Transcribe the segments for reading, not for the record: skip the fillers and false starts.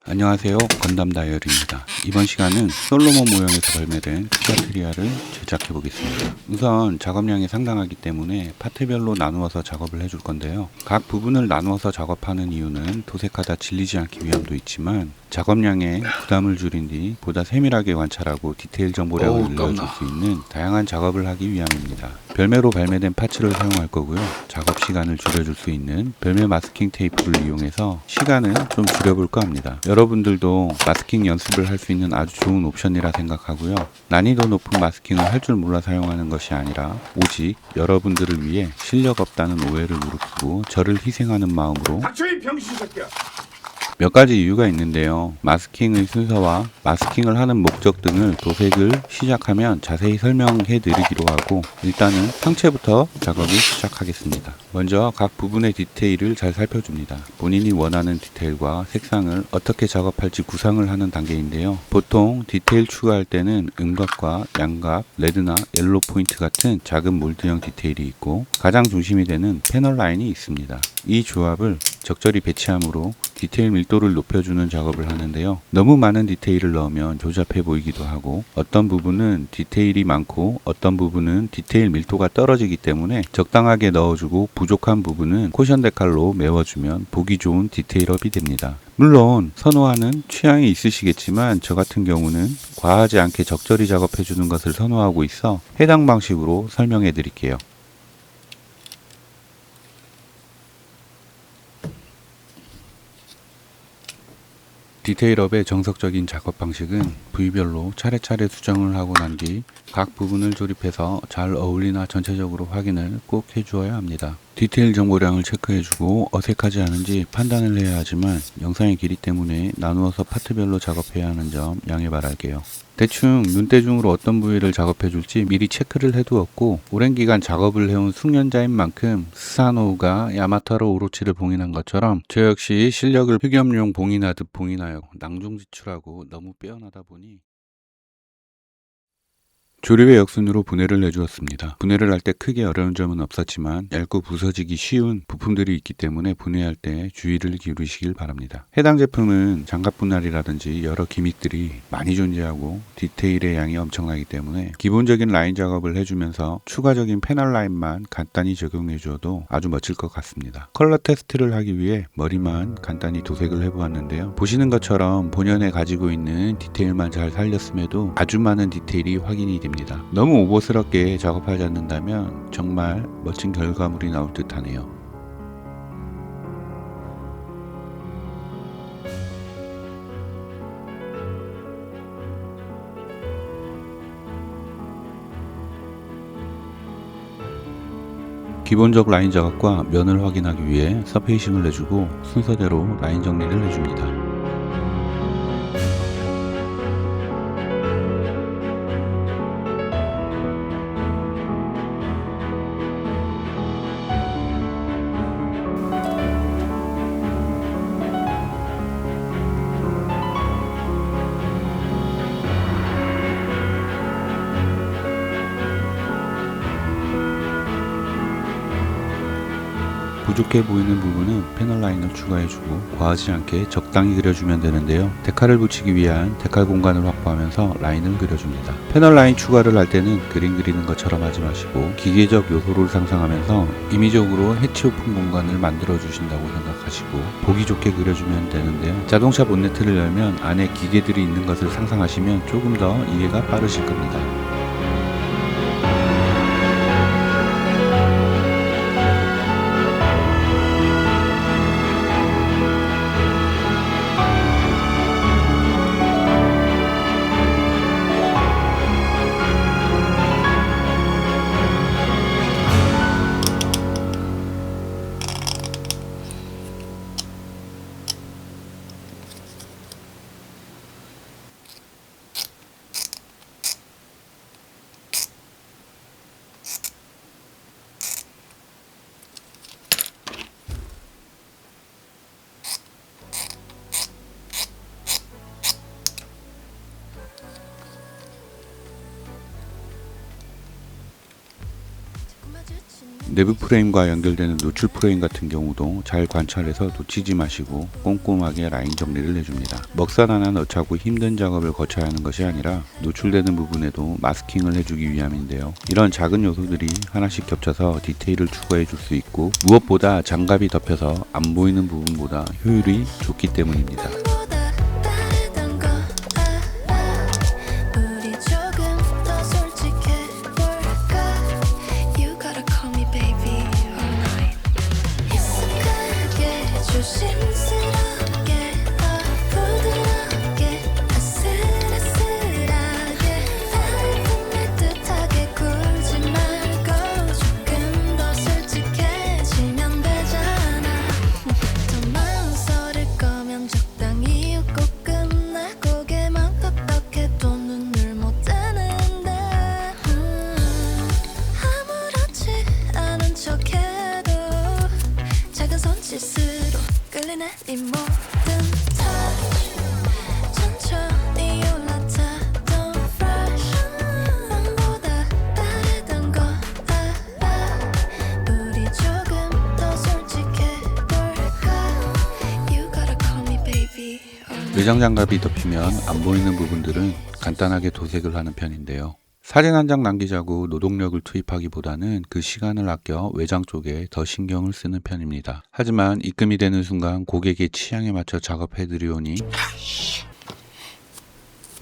안녕하세요, 건담 다이어리입니다. 이번 시간은 솔로몬 모형에서 발매된 큐바트리아를 제작해 보겠습니다. 우선 작업량이 상당하기 때문에 파트별로 나누어서 작업을 해줄 건데요. 각 부분을 나누어서 작업하는 이유는 도색하다 질리지 않기 위함도 있지만 작업량에 부담을 줄인 뒤 보다 세밀하게 관찰하고 디테일 정보량을 늘려줄 수 있는 다양한 작업을 하기 위함입니다. 별매로 발매된 파츠를 사용할 거고요. 작업 시간을 줄여줄 수 있는 별매 마스킹 테이프를 이용해서 시간을 좀 줄여볼까 합니다. 여러분들도 마스킹 연습을 할 수 있는 아주 좋은 옵션이라 생각하고요. 난이도 높은 마스킹을 할 줄 몰라 사용하는 것이 아니라 오직 여러분들을 위해 실력 없다는 오해를 무릅쓰고 저를 희생하는 마음으로 몇 가지 이유가 있는데요. 마스킹의 순서와 마스킹을 하는 목적 등을 도색을 시작하면 자세히 설명해 드리기로 하고 일단은 상체부터 작업을 시작하겠습니다. 먼저 각 부분의 디테일을 잘 살펴줍니다. 본인이 원하는 디테일과 색상을 어떻게 작업할지 구상을 하는 단계인데요. 보통 디테일 추가할 때는 음각과 양각, 레드나 옐로 포인트 같은 작은 몰드형 디테일이 있고 가장 중심이 되는 패널 라인이 있습니다. 이 조합을 적절히 배치함으로 디테일 밀도를 높여주는 작업을 하는데요. 너무 많은 디테일을 넣으면 조잡해 보이기도 하고 어떤 부분은 디테일이 많고 어떤 부분은 디테일 밀도가 떨어지기 때문에 적당하게 넣어주고 부족한 부분은 코션 데칼로 메워주면 보기 좋은 디테일업이 됩니다. 물론 선호하는 취향이 있으시겠지만 저 같은 경우는 과하지 않게 적절히 작업해주는 것을 선호하고 있어 해당 방식으로 설명해 드릴게요. 디테일업의 정석적인 작업 방식은 부위별로 차례차례 수정을 하고 난 뒤 각 부분을 조립해서 잘 어울리나 전체적으로 확인을 꼭 해주어야 합니다. 디테일 정보량을 체크해주고 어색하지 않은지 판단을 해야 하지만 영상의 길이 때문에 나누어서 파트별로 작업해야 하는 점 양해 바랄게요. 대충 눈대중으로 어떤 부위를 작업해 줄지 미리 체크를 해두었고 오랜 기간 작업을 해온 숙련자인 만큼 스사노우가 야마타로 오로치를 봉인한 것처럼 저 역시 실력을 흑염룡 봉인하듯 봉인하여 낭중지출하고 너무 빼어나다 보니 조립의 역순으로 분해를 해주었습니다. 분해를 할 때 크게 어려운 점은 없었지만 얇고 부서지기 쉬운 부품들이 있기 때문에 분해할 때 주의를 기울이시길 바랍니다. 해당 제품은 장갑 분할이라든지 여러 기믹들이 많이 존재하고 디테일의 양이 엄청나기 때문에 기본적인 라인 작업을 해주면서 추가적인 패널 라인만 간단히 적용해 주어도 아주 멋질 것 같습니다. 컬러 테스트를 하기 위해 머리만 간단히 도색을 해보았는데요. 보시는 것처럼 본연에 가지고 있는 디테일만 잘 살렸음에도 아주 많은 디테일이 확인이 됩니다. 너무 오버스럽게 작업하지 않는다면 정말 멋진 결과물이 나올 듯 하네요. 기본적 라인 작업과 면을 확인하기 위해 서페이싱을 해주고 순서대로 라인 정리를 해줍니다. 부족해 보이는 부분은 패널 라인을 추가해주고 과하지 않게 적당히 그려주면 되는데요. 데칼을 붙이기 위한 데칼 공간을 확보하면서 라인을 그려줍니다. 패널 라인 추가를 할 때는 그림 그리는 것처럼 하지 마시고 기계적 요소를 상상하면서 임의적으로 해치 오픈 공간을 만들어 주신다고 생각하시고 보기 좋게 그려주면 되는데요. 자동차 본네트를 열면 안에 기계들이 있는 것을 상상하시면 조금 더 이해가 빠르실 겁니다. 내부 프레임과 연결되는 노출 프레임 같은 경우도 잘 관찰해서 놓치지 마시고 꼼꼼하게 라인 정리를 해줍니다. 먹살 하나 넣자고 힘든 작업을 거쳐야 하는 것이 아니라 노출되는 부분에도 마스킹을 해주기 위함인데요. 이런 작은 요소들이 하나씩 겹쳐서 디테일을 추가해 줄 수 있고 무엇보다 장갑이 덮여서 안 보이는 부분보다 효율이 좋기 때문입니다. 이 모든 touch 천천히 올라타던 fresh 남보다 다르던 거 알아 우리 조금 더 솔직해볼까 You gotta call me baby 외장 장갑이 덮이면 안 보이는 부분들은 간단하게 도색을 하는 편인데요. 사진 한 장 남기자고 노동력을 투입하기보다는 그 시간을 아껴 외장 쪽에 더 신경을 쓰는 편입니다. 하지만 입금이 되는 순간 고객의 취향에 맞춰 작업해 드리오니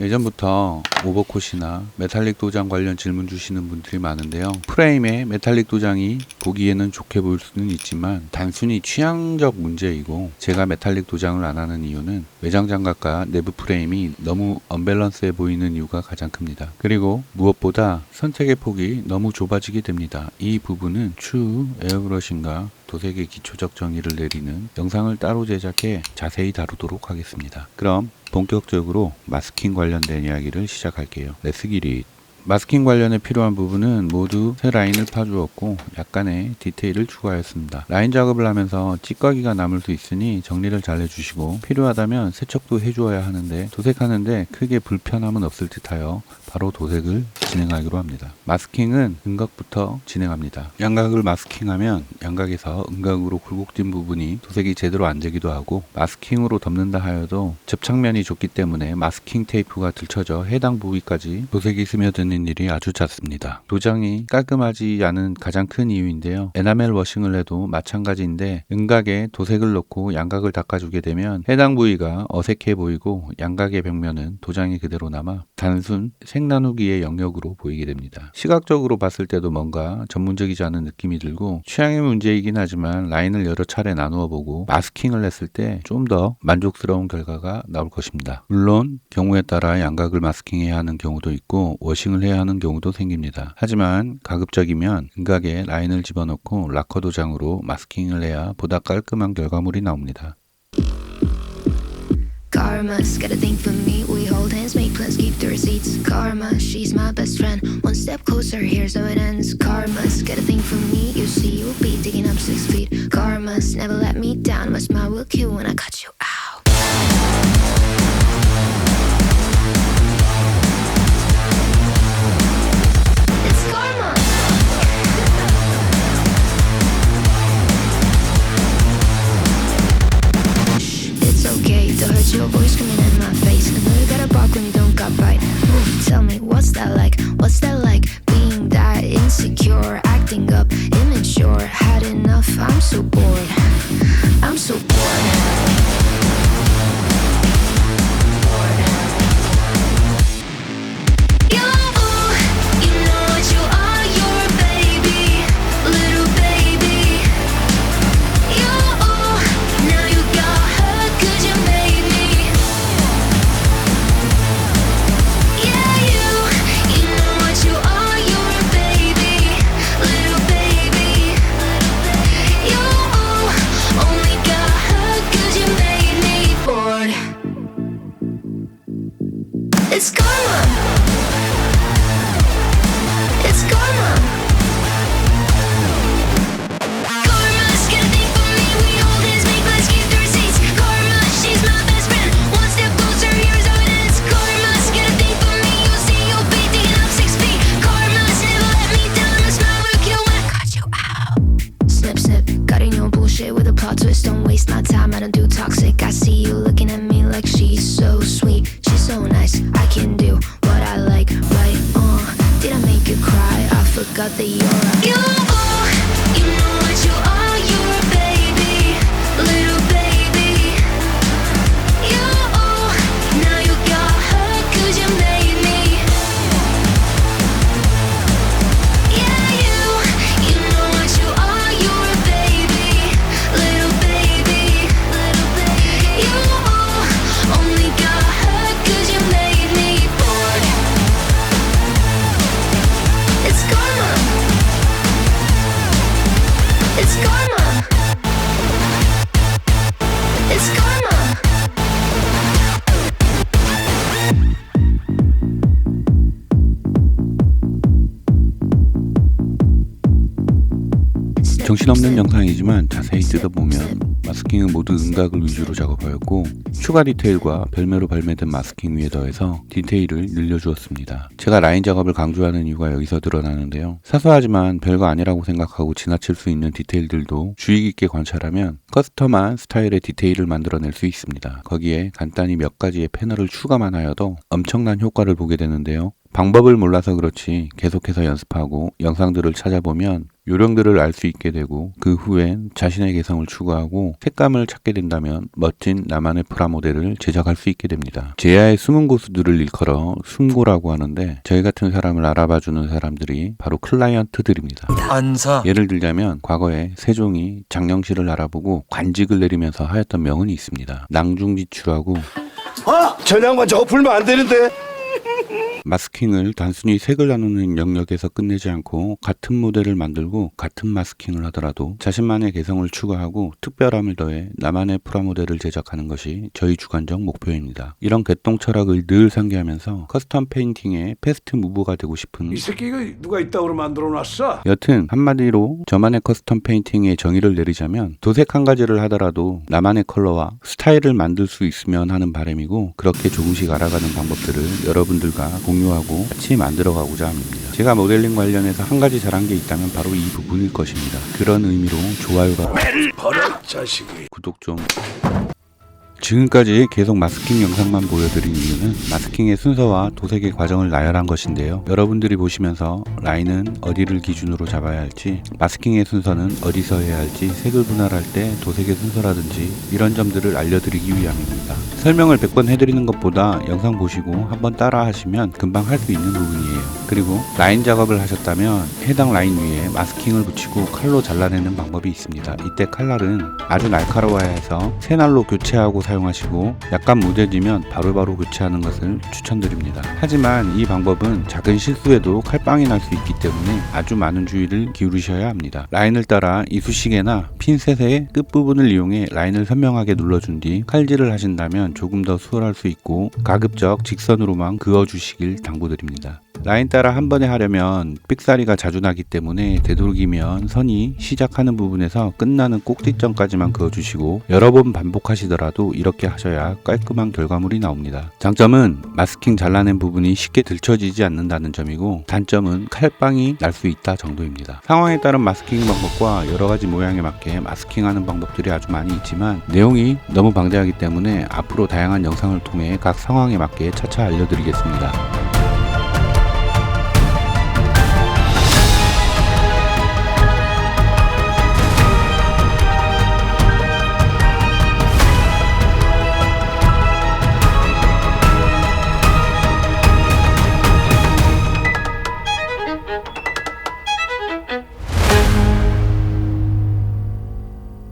예전부터 오버콧이나 메탈릭 도장 관련 질문 주시는 분들이 많은데요. 프레임에 메탈릭 도장이 보기에는 좋게 보일 수는 있지만 단순히 취향적 문제이고 제가 메탈릭 도장을 안 하는 이유는 외장 장갑과 내부 프레임이 너무 언밸런스해 보이는 이유가 가장 큽니다. 그리고 무엇보다 선택의 폭이 너무 좁아지게 됩니다. 이 부분은 추후 에어브러싱과 도색의 기초적 정의를 내리는 영상을 따로 제작해 자세히 다루도록 하겠습니다. 그럼 본격적으로 마스킹 관련된 이야기를 시작할게요. Let's get it. 마스킹 관련에 필요한 부분은 모두 새 라인을 파주었고 약간의 디테일을 추가하였습니다. 라인 작업을 하면서 찌꺼기가 남을 수 있으니 정리를 잘 해주시고 필요하다면 세척도 해주어야 하는데 도색하는데 크게 불편함은 없을 듯하여 바로 도색을 진행하기로 합니다. 마스킹은 음각부터 진행합니다. 양각을 마스킹하면 양각에서 음각으로 굴곡진 부분이 도색이 제대로 안 되기도 하고 마스킹으로 덮는다 하여도 접착면이 좋기 때문에 마스킹 테이프가 들쳐져 해당 부위까지 도색이 스며드는 일이 아주 잦습니다. 도장이 깔끔하지 않은 가장 큰 이유인데요. 에나멜 워싱을 해도 마찬가지인데 음각에 도색을 넣고 양각을 닦아주게 되면 해당 부위가 어색해 보이고 양각의 벽면은 도장이 그대로 남아 단순 색 나누기의 영역으로 보이게 됩니다. 시각적으로 봤을 때도 뭔가 전문적이지 않은 느낌이 들고 취향의 문제이긴 하지만 라인을 여러 차례 나누어 보고 마스킹을 했을 때 좀 더 만족스러운 결과가 나올 것입니다. 물론 경우에 따라 양각을 마스킹해야 하는 경우도 있고 워싱을 해야 하는 경우도 생깁니다. 하지만 가급적이면 음각에 라인을 집어넣고 라커 도장으로 마스킹을 해야 보다 깔끔한 결과물이 나옵니다. Karma's got a thing for me. We hold hands, make plans, keep the receipts. Karma, she's my best friend. One step closer, here's how it ends. Karma's got a thing for me. You see, you'll be digging up 6 feet. Karma's never let me down. My smile will kill when I cut you out. It's karma. It's okay to hurt your voice screaming in my face. I know you gotta bark when you don't got bite. Tell me, what's that like? What's that like? Being that insecure, acting up, immature. Had enough, I'm so bored. I'm so bored. It's karma. It's karma. Karma's got a thing for me. We hold hands, make plans, keep the receipts. Karma, she's my best friend. One step closer, here's how it ends. Karma's got a thing for me. You'll see, you'll be digging up 6 feet. Karma's never let me down. My smile will kill when I cut you out. I see you looking at me like she's so sweet, she's so nice. I can do what I like, right? Did I make you cry? I forgot that you're a you know what you are. You're a baby, little baby. You now you got hurt 'cause you made me. Yeah, you know what you are. You're a baby, little baby, little baby. You only got hurt 'cause you made me bored. It's karma. It's karma. It's karma. 정신없는 영상이지만 자세히 뜯어보면 마스킹은 모두 음각을 위주로 작업하였고 추가 디테일과 별매로 발매된 마스킹 위에 더해서 디테일을 늘려주었습니다. 제가 라인 작업을 강조하는 이유가 여기서 드러나는데요. 사소하지만 별거 아니라고 생각하고 지나칠 수 있는 디테일들도 주의 깊게 관찰하면 커스텀한 스타일의 디테일을 만들어낼 수 있습니다. 거기에 간단히 몇 가지의 패널을 추가만 하여도 엄청난 효과를 보게 되는데요. 방법을 몰라서 그렇지 계속해서 연습하고 영상들을 찾아보면 요령들을 알 수 있게 되고 그 후엔 자신의 개성을 추구하고 색감을 찾게 된다면 멋진 나만의 프라모델을 제작할 수 있게 됩니다. 제야의 숨은 고수들을 일컬어 숨고라고 하는데 저희 같은 사람을 알아봐주는 사람들이 바로 클라이언트들입니다. 안사. 예를 들자면 과거에 세종이 장영실을 알아보고 관직을 내리면서 하였던 명언이 있습니다. 낭중지추라고. 전양반 저거 풀면 안 되는데. 마스킹을 단순히 색을 나누는 영역에서 끝내지 않고 같은 모델을 만들고 같은 마스킹을 하더라도 자신만의 개성을 추가하고 특별함을 더해 나만의 프라모델을 제작하는 것이 저희 주관적 목표입니다. 이런 개똥 철학을 늘 상기하면서 커스텀 페인팅의 패스트 무브가 되고 싶은 이 새끼가 누가 이따구로 만들어놨어? 여튼 한마디로 저만의 커스텀 페인팅의 정의를 내리자면 도색 한 가지를 하더라도 나만의 컬러와 스타일을 만들 수 있으면 하는 바람이고 그렇게 조금씩 알아가는 방법들을 여러분들과 공유하고 같이 만들어가고자 합니다. 제가 모델링 관련해서 한 가지 잘한 게 있다면 바로 이 부분일 것입니다. 그런 의미로 좋아요가 버려 자식이. 구독 좀. 지금까지 계속 마스킹 영상만 보여드린 이유는 마스킹의 순서와 도색의 과정을 나열한 것인데요. 여러분들이 보시면서 라인은 어디를 기준으로 잡아야 할지, 마스킹의 순서는 어디서 해야 할지, 색을 분할할 때 도색의 순서라든지 이런 점들을 알려드리기 위함입니다. 설명을 100번 해드리는 것보다 영상 보시고 한번 따라 하시면 금방 할 수 있는 부분이에요. 그리고 라인 작업을 하셨다면 해당 라인 위에 마스킹을 붙이고 칼로 잘라내는 방법이 있습니다. 이때 칼날은 아주 날카로워야 해서 새날로 교체하고 사용하시고 약간 무뎌지면 바로바로 교체하는 것을 추천드립니다. 하지만 이 방법은 작은 실수에도 칼빵이 날 수 있기 때문에 아주 많은 주의를 기울이셔야 합니다. 라인을 따라 이쑤시개나 핀셋의 끝부분을 이용해 라인을 선명하게 눌러준 뒤 칼질을 하신다면 조금 더 수월할 수 있고 가급적 직선으로만 그어주시길 당부드립니다. 라인 따라 한 번에 하려면 삑사리가 자주 나기 때문에 되도록이면 선이 시작하는 부분에서 끝나는 꼭지점까지만 그어주시고 여러 번 반복하시더라도 이렇게 하셔야 깔끔한 결과물이 나옵니다. 장점은 마스킹 잘라낸 부분이 쉽게 들춰지지 않는다는 점이고 단점은 칼빵이 날 수 있다 정도입니다. 상황에 따른 마스킹 방법과 여러가지 모양에 맞게 마스킹하는 방법들이 아주 많이 있지만 내용이 너무 방대하기 때문에 앞으로 다양한 영상을 통해 각 상황에 맞게 차차 알려드리겠습니다.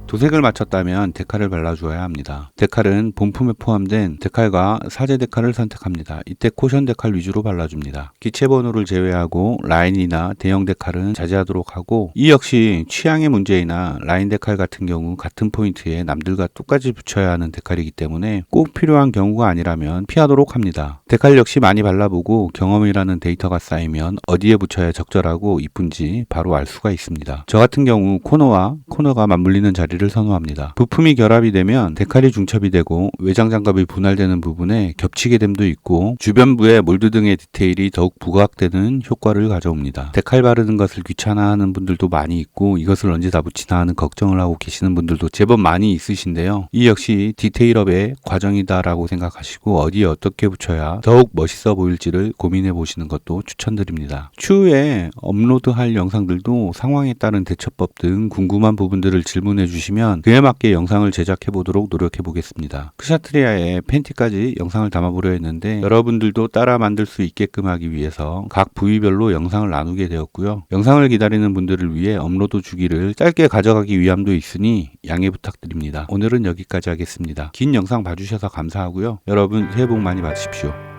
도색을 마쳤다면 데칼을 발라주어야 합니다. 데칼은 본품에 포함된 데칼과 사제 데칼을 선택합니다. 이때 코션 데칼 위주로 발라줍니다. 기체 번호를 제외하고 라인이나 대형 데칼은 자제하도록 하고 이 역시 취향의 문제이나 라인 데칼 같은 경우 같은 포인트에 남들과 똑같이 붙여야 하는 데칼이기 때문에 꼭 필요한 경우가 아니라면 피하도록 합니다. 데칼 역시 많이 발라보고 경험이라는 데이터가 쌓이면 어디에 붙여야 적절하고 이쁜지 바로 알 수가 있습니다. 저 같은 경우 코너와 코너가 맞물리는 자리를 디테일을 선호합니다. 부품이 결합이 되면 데칼이 중첩이 되고 외장 장갑이 분할되는 부분에 겹치게 됨도 있고 주변부의 몰드 등의 디테일이 더욱 부각되는 효과를 가져옵니다. 데칼 바르는 것을 귀찮아하는 분들도 많이 있고 이것을 언제 다 붙이나 하는 걱정을 하고 계시는 분들도 제법 많이 있으신데요. 이 역시 디테일업의 과정이다라고 생각하시고 어디에 어떻게 붙여야 더욱 멋있어 보일지를 고민해 보시는 것도 추천드립니다. 추후에 업로드할 영상들도 상황에 따른 대처법 등 궁금한 부분들을 질문해 주시면 그에 맞게 영상을 제작해 보도록 노력해 보겠습니다. 크샤트리아의 팬티까지 영상을 담아보려 했는데 여러분들도 따라 만들 수 있게끔 하기 위해서 각 부위별로 영상을 나누게 되었고요. 영상을 기다리는 분들을 위해 업로드 주기를 짧게 가져가기 위함도 있으니 양해 부탁드립니다. 오늘은 여기까지 하겠습니다. 긴 영상 봐주셔서 감사하고요. 여러분 새해 복 많이 받으십시오.